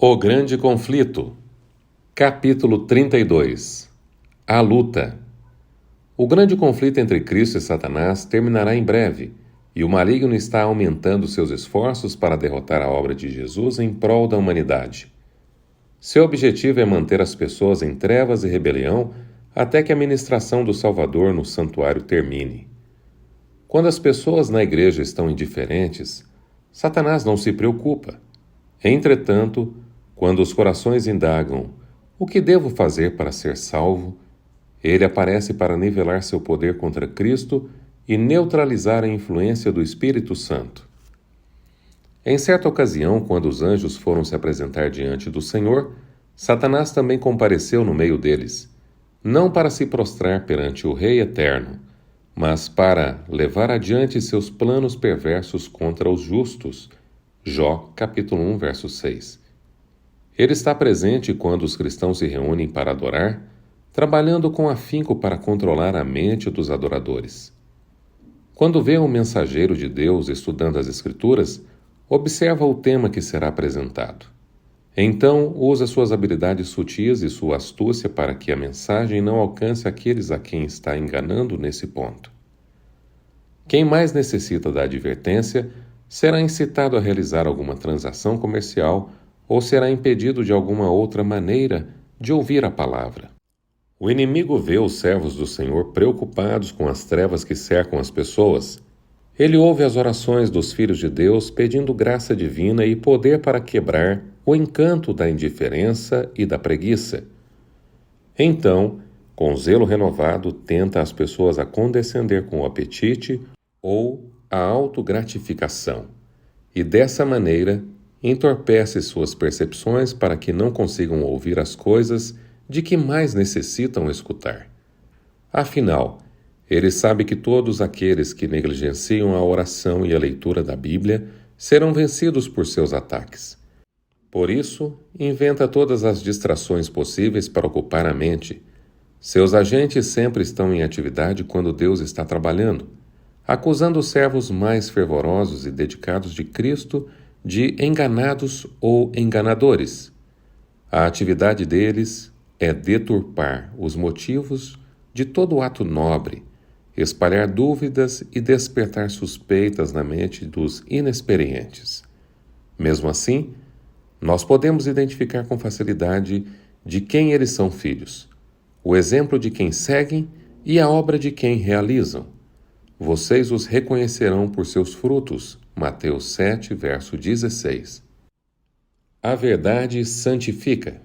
O Grande Conflito. Capítulo 32. A luta. O grande conflito entre Cristo e Satanás terminará em breve, e o maligno está aumentando seus esforços para derrotar a obra de Jesus em prol da humanidade. Seu objetivo é manter as pessoas em trevas e rebelião até que a ministração do Salvador no santuário termine. Quando as pessoas na igreja estão indiferentes, Satanás não se preocupa. Entretanto, quando os corações indagam o que devo fazer para ser salvo, ele aparece para nivelar seu poder contra Cristo e neutralizar a influência do Espírito Santo. Em certa ocasião, quando os anjos foram se apresentar diante do Senhor, Satanás também compareceu no meio deles, não para se prostrar perante o Rei Eterno, mas para levar adiante seus planos perversos contra os justos. Jó, capítulo 1, verso 6. Ele está presente quando os cristãos se reúnem para adorar, trabalhando com afinco para controlar a mente dos adoradores. Quando vê um mensageiro de Deus estudando as Escrituras, observa o tema que será apresentado. Então, usa suas habilidades sutis e sua astúcia para que a mensagem não alcance aqueles a quem está enganando nesse ponto. Quem mais necessita da advertência será incitado a realizar alguma transação comercial ou será impedido de alguma outra maneira de ouvir a palavra. O inimigo vê os servos do Senhor preocupados com as trevas que cercam as pessoas. Ele ouve as orações dos filhos de Deus pedindo graça divina e poder para quebrar o encanto da indiferença e da preguiça. Então, com zelo renovado, tenta as pessoas a condescender com o apetite ou a autogratificação, e dessa maneira entorpece suas percepções para que não consigam ouvir as coisas de que mais necessitam escutar. Afinal, ele sabe que todos aqueles que negligenciam a oração e a leitura da Bíblia serão vencidos por seus ataques. Por isso, inventa todas as distrações possíveis para ocupar a mente. Seus agentes sempre estão em atividade quando Deus está trabalhando, acusando os servos mais fervorosos e dedicados de Cristo de enganados ou enganadores. A atividade deles é deturpar os motivos de todo ato nobre, espalhar dúvidas e despertar suspeitas na mente dos inexperientes. Mesmo assim, nós podemos identificar com facilidade de quem eles são filhos, o exemplo de quem seguem e a obra de quem realizam. Vocês os reconhecerão por seus frutos. Mateus 7, verso 16. A verdade santifica.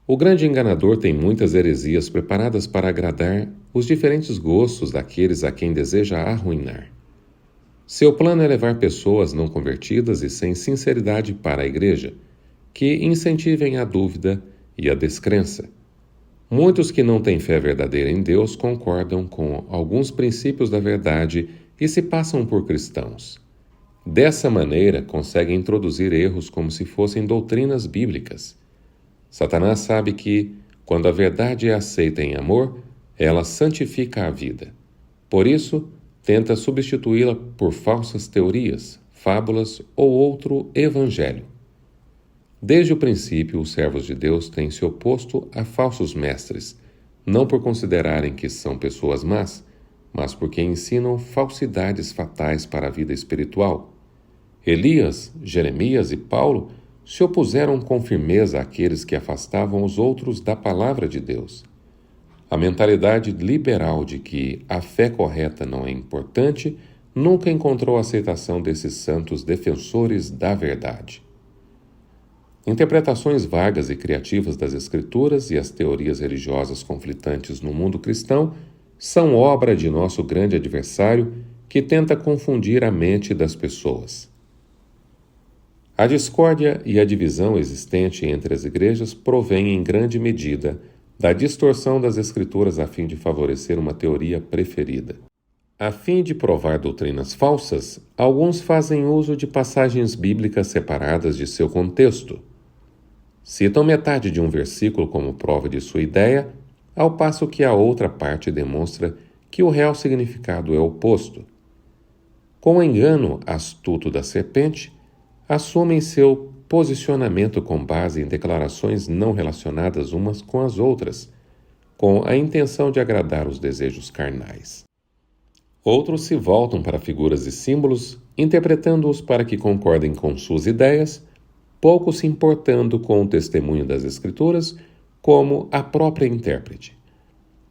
O grande enganador tem muitas heresias preparadas para agradar os diferentes gostos daqueles a quem deseja arruinar. Seu plano é levar pessoas não convertidas e sem sinceridade para a igreja, que incentivem a dúvida e a descrença. Muitos que não têm fé verdadeira em Deus concordam com alguns princípios da verdade e se passam por cristãos. Dessa maneira, conseguem introduzir erros como se fossem doutrinas bíblicas. Satanás sabe que, quando a verdade é aceita em amor, ela santifica a vida. Por isso, tenta substituí-la por falsas teorias, fábulas ou outro evangelho. Desde o princípio, os servos de Deus têm se oposto a falsos mestres, não por considerarem que são pessoas más, mas porque ensinam falsidades fatais para a vida espiritual. Elias, Jeremias e Paulo se opuseram com firmeza àqueles que afastavam os outros da palavra de Deus. A mentalidade liberal de que a fé correta não é importante nunca encontrou aceitação desses santos defensores da verdade. Interpretações vagas e criativas das Escrituras e as teorias religiosas conflitantes no mundo cristão são obra de nosso grande adversário que tenta confundir a mente das pessoas. A discórdia e a divisão existente entre as igrejas provém em grande medida da distorção das Escrituras a fim de favorecer uma teoria preferida. A fim de provar doutrinas falsas, alguns fazem uso de passagens bíblicas separadas de seu contexto. Citam metade de um versículo como prova de sua ideia, ao passo que a outra parte demonstra que o real significado é oposto. Com o engano astuto da serpente, assumem seu posicionamento com base em declarações não relacionadas umas com as outras, com a intenção de agradar os desejos carnais. Outros se voltam para figuras e símbolos, interpretando-os para que concordem com suas ideias, pouco se importando com o testemunho das Escrituras, como a própria intérprete.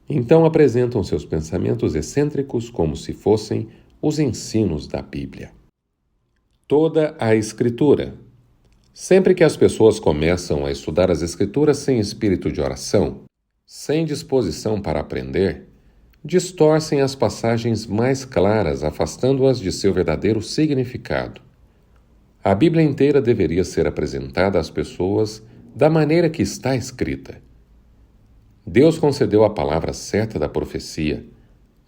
Então apresentam seus pensamentos excêntricos como se fossem os ensinos da Bíblia. Toda a Escritura. Sempre que as pessoas começam a estudar as Escrituras sem espírito de oração, sem disposição para aprender, distorcem as passagens mais claras, afastando-as de seu verdadeiro significado. A Bíblia inteira deveria ser apresentada às pessoas da maneira que está escrita. Deus concedeu a palavra certa da profecia.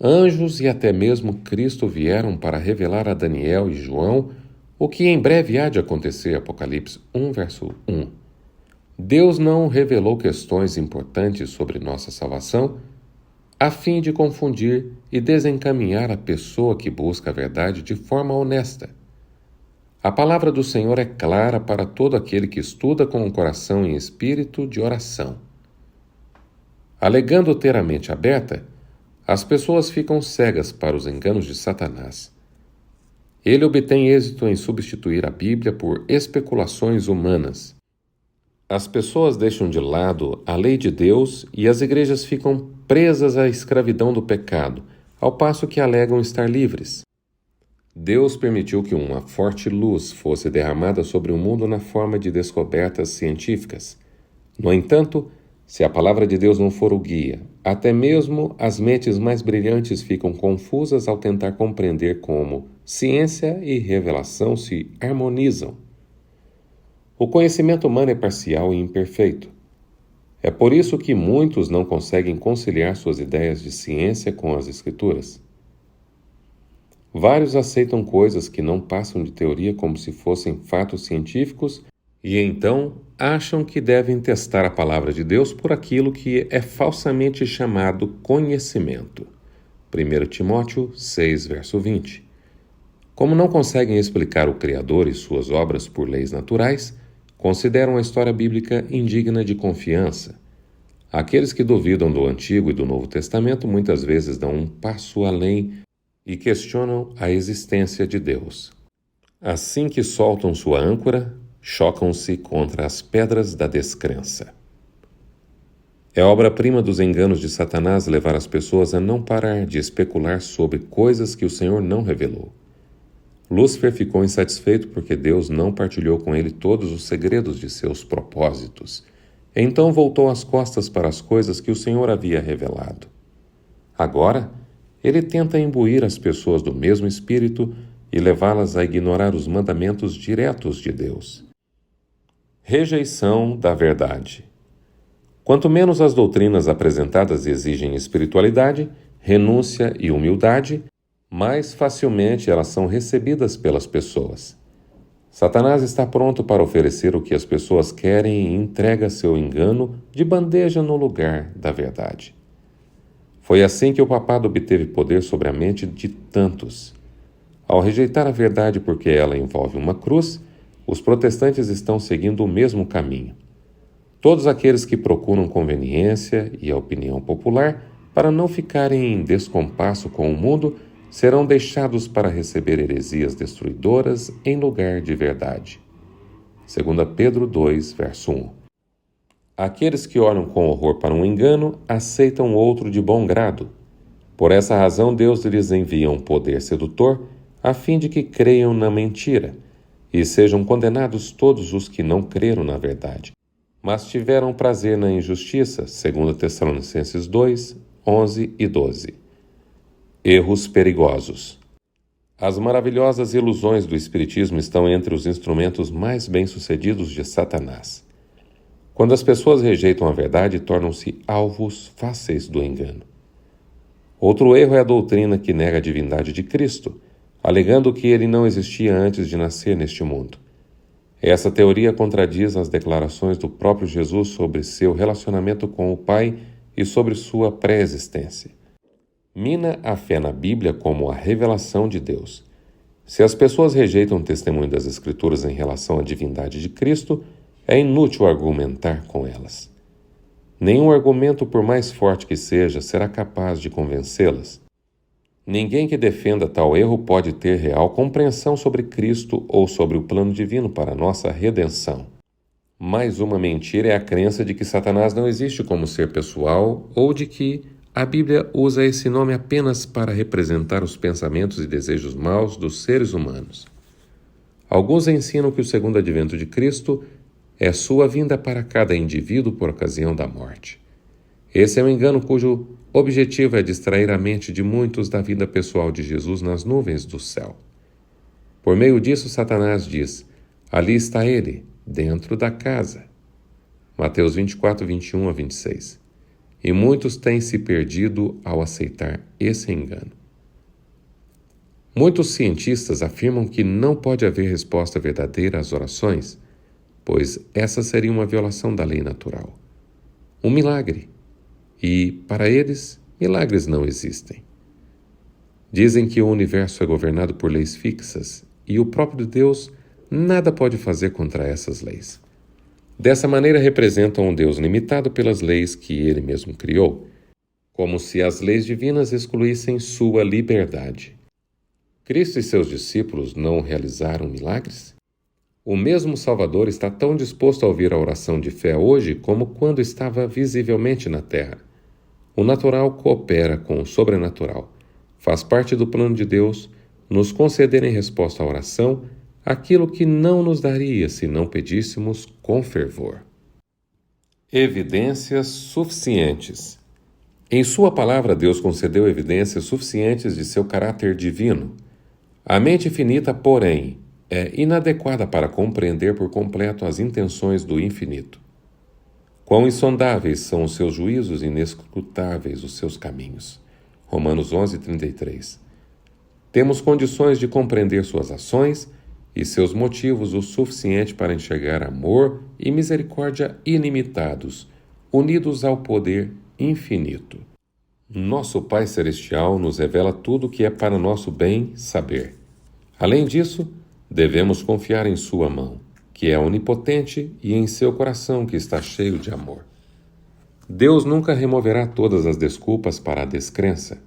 Anjos e até mesmo Cristo vieram para revelar a Daniel e João o que em breve há de acontecer, Apocalipse 1, verso 1. Deus não revelou questões importantes sobre nossa salvação, a fim de confundir e desencaminhar a pessoa que busca a verdade de forma honesta. A palavra do Senhor é clara para todo aquele que estuda com o coração em espírito de oração. Alegando ter a mente aberta, as pessoas ficam cegas para os enganos de Satanás. Ele obtém êxito em substituir a Bíblia por especulações humanas. As pessoas deixam de lado a lei de Deus e as igrejas ficam presas à escravidão do pecado, ao passo que alegam estar livres. Deus permitiu que uma forte luz fosse derramada sobre o mundo na forma de descobertas científicas. No entanto, se a palavra de Deus não for o guia, até mesmo as mentes mais brilhantes ficam confusas ao tentar compreender como ciência e revelação se harmonizam. O conhecimento humano é parcial e imperfeito. É por isso que muitos não conseguem conciliar suas ideias de ciência com as Escrituras. Vários aceitam coisas que não passam de teoria como se fossem fatos científicos e então acham que devem testar a palavra de Deus por aquilo que é falsamente chamado conhecimento. 1 Timóteo 6, verso 20. Como não conseguem explicar o Criador e suas obras por leis naturais, consideram a história bíblica indigna de confiança. Aqueles que duvidam do Antigo e do Novo Testamento muitas vezes dão um passo além e questionam a existência de Deus. Assim que soltam sua âncora, chocam-se contra as pedras da descrença. É obra-prima dos enganos de Satanás levar as pessoas a não parar de especular sobre coisas que o Senhor não revelou. Lúcifer ficou insatisfeito porque Deus não partilhou com ele todos os segredos de seus propósitos. Então voltou as costas para as coisas que o Senhor havia revelado. Agora, ele tenta imbuir as pessoas do mesmo espírito e levá-las a ignorar os mandamentos diretos de Deus. Rejeição da verdade. Quanto menos as doutrinas apresentadas exigem espiritualidade, renúncia e humildade, mais facilmente elas são recebidas pelas pessoas. Satanás está pronto para oferecer o que as pessoas querem e entrega seu engano de bandeja no lugar da verdade. Foi assim que o papado obteve poder sobre a mente de tantos. Ao rejeitar a verdade porque ela envolve uma cruz, os protestantes estão seguindo o mesmo caminho. Todos aqueles que procuram conveniência e a opinião popular para não ficarem em descompasso com o mundo serão deixados para receber heresias destruidoras em lugar de verdade. 2 Pedro 2, verso 1. Aqueles que olham com horror para um engano aceitam outro de bom grado. Por essa razão, Deus lhes envia um poder sedutor a fim de que creiam na mentira e sejam condenados todos os que não creram na verdade, mas tiveram prazer na injustiça, 2 Tessalonicenses 2, 11 e 12. Erros perigosos. As maravilhosas ilusões do Espiritismo estão entre os instrumentos mais bem-sucedidos de Satanás. Quando as pessoas rejeitam a verdade, tornam-se alvos fáceis do engano. Outro erro é a doutrina que nega a divindade de Cristo, alegando que ele não existia antes de nascer neste mundo. Essa teoria contradiz as declarações do próprio Jesus sobre seu relacionamento com o Pai e sobre sua pré-existência. Mina a fé na Bíblia como a revelação de Deus. Se as pessoas rejeitam o testemunho das Escrituras em relação à divindade de Cristo, é inútil argumentar com elas. Nenhum argumento, por mais forte que seja, será capaz de convencê-las. Ninguém que defenda tal erro pode ter real compreensão sobre Cristo ou sobre o plano divino para a nossa redenção. Mais uma mentira é a crença de que Satanás não existe como ser pessoal ou de que a Bíblia usa esse nome apenas para representar os pensamentos e desejos maus dos seres humanos. Alguns ensinam que o segundo advento de Cristo é sua vinda para cada indivíduo por ocasião da morte. Esse é um engano cujo objetivo é distrair a mente de muitos da vida pessoal de Jesus nas nuvens do céu. Por meio disso, Satanás diz: ali está ele, dentro da casa. Mateus 24, 21 a 26. E muitos têm se perdido ao aceitar esse engano. Muitos cientistas afirmam que não pode haver resposta verdadeira às orações, pois essa seria uma violação da lei natural. Um milagre. E, para eles, milagres não existem. Dizem que o universo é governado por leis fixas e o próprio Deus nada pode fazer contra essas leis. Dessa maneira representam um Deus limitado pelas leis que ele mesmo criou, como se as leis divinas excluíssem sua liberdade. Cristo e seus discípulos não realizaram milagres? O mesmo Salvador está tão disposto a ouvir a oração de fé hoje como quando estava visivelmente na terra. O natural coopera com o sobrenatural. Faz parte do plano de Deus nos conceder em resposta à oração aquilo que não nos daria se não pedíssemos com fervor. Evidências suficientes. Em sua palavra, Deus concedeu evidências suficientes de seu caráter divino. A mente finita, porém, é inadequada para compreender por completo as intenções do infinito. Quão insondáveis são os seus juízos e inescrutáveis os seus caminhos. Romanos 11, 33. Temos condições de compreender suas ações e seus motivos o suficiente para enxergar amor e misericórdia ilimitados, unidos ao poder infinito. Nosso Pai Celestial nos revela tudo o que é para nosso bem saber. Além disso, devemos confiar em sua mão, que é onipotente, e em seu coração, que está cheio de amor. Deus nunca removerá todas as desculpas para a descrença.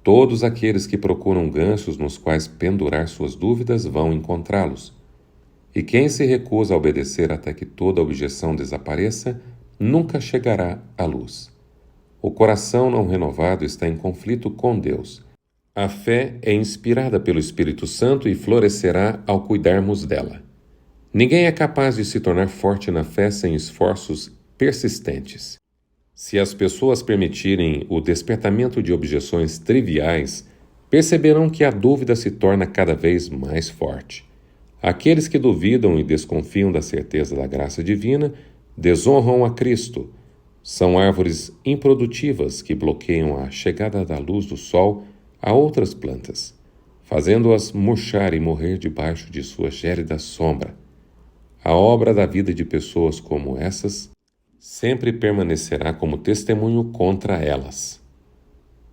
Todos aqueles que procuram ganchos nos quais pendurar suas dúvidas vão encontrá-los. E quem se recusa a obedecer até que toda objeção desapareça, nunca chegará à luz. O coração não renovado está em conflito com Deus. A fé é inspirada pelo Espírito Santo e florescerá ao cuidarmos dela. Ninguém é capaz de se tornar forte na fé sem esforços persistentes. Se as pessoas permitirem o despertamento de objeções triviais, perceberão que a dúvida se torna cada vez mais forte. Aqueles que duvidam e desconfiam da certeza da graça divina desonram a Cristo. São árvores improdutivas que bloqueiam a chegada da luz do sol a outras plantas, fazendo-as murchar e morrer debaixo de sua gélida sombra. A obra da vida de pessoas como essas sempre permanecerá como testemunho contra elas.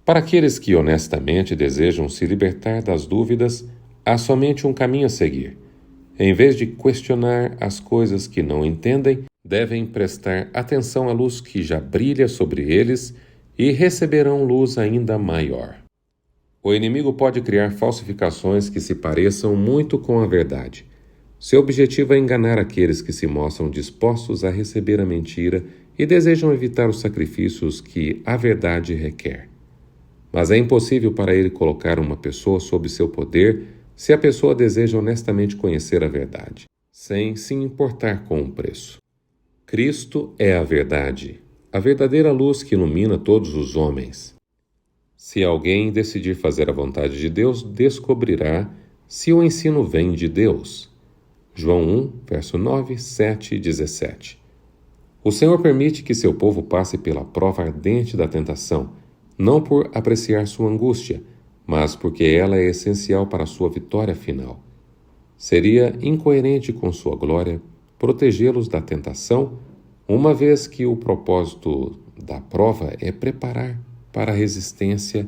Para aqueles que honestamente desejam se libertar das dúvidas, há somente um caminho a seguir. Em vez de questionar as coisas que não entendem, devem prestar atenção à luz que já brilha sobre eles e receberão luz ainda maior. O inimigo pode criar falsificações que se pareçam muito com a verdade. Seu objetivo é enganar aqueles que se mostram dispostos a receber a mentira e desejam evitar os sacrifícios que a verdade requer. Mas é impossível para ele colocar uma pessoa sob seu poder se a pessoa deseja honestamente conhecer a verdade, sem se importar com o preço. Cristo é a verdade, a verdadeira luz que ilumina todos os homens. Se alguém decidir fazer a vontade de Deus, descobrirá se o ensino vem de Deus. João 1, verso 9, 7 e 17. O Senhor permite que seu povo passe pela prova ardente da tentação, não por apreciar sua angústia, mas porque ela é essencial para a sua vitória final. Seria incoerente com sua glória protegê-los da tentação, uma vez que o propósito da prova é preparar para a resistência